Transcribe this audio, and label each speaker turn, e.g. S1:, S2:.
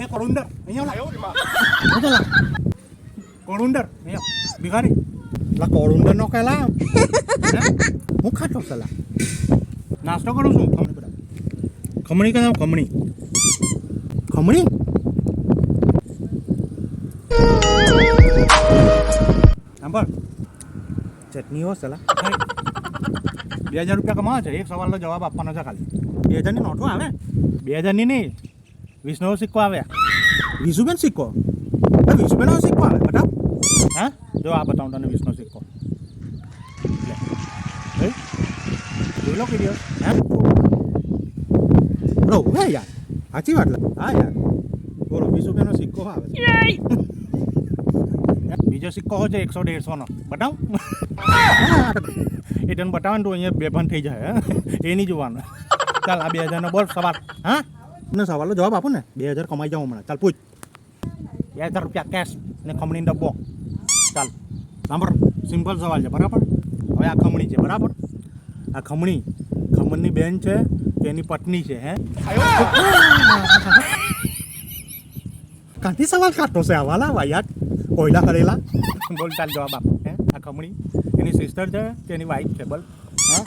S1: એ કોરુંદર અહીંયા લા કોરુંદર અહીંયા ભિખારી લા કોરુંદર નો કેલા હું ખાતો સલા નાસ્તો કરું છું ખમણી બધા ખમણી ખમણી સાંભળ ચટણી હો સલા 2000 રૂપિયા કમાવા છે એક સવાલનો જવાબ આપવાનો છે ખાલી 2000ની નોટો આવે 2000ની નહીં 20નો સિક્કો આવે 20 રૂપિયાનો સિક્કો 20 રૂપિયાનો સિક્કો આવે બતાવ હા જો આ બતાવું તને 20નો સિક્કો જોઈ લો વિડીયો હા બરો હે યાર સાચી વાત હા યાર બોલો 20 રૂપિયાનો સિક્કો આવે બીજો સિક્કો હોય છે 100-150નો બતાવ એ તને બતાવે તો અહીંયા બેભાન થઈ જાય એ નહીં જોવાનું ચાલ આ 2000નો બોલ સવાલ હા ને સવાલનો જવાબ આપો ને 2000 કમાઈ જાઉં હમણાં ચાલ પૂછ 2000 રૂપિયા કેશ ને ખમણી ડબ્બો ચાલ સાંભળ સિમ્પલ સવાલ છે બરાબર હવે આ ખમણી છે બરાબર આ ખમણની બેન છે કે એની પત્ની છે હે કાંથી સવાલ કાઢતો છે આ વાલા યાર કોયલા કરેલા બોલ ચાલ જવાબ આપ હે આ ખમણી એની સિસ્ટર છે કે એની વાઈફ છે બોલ હા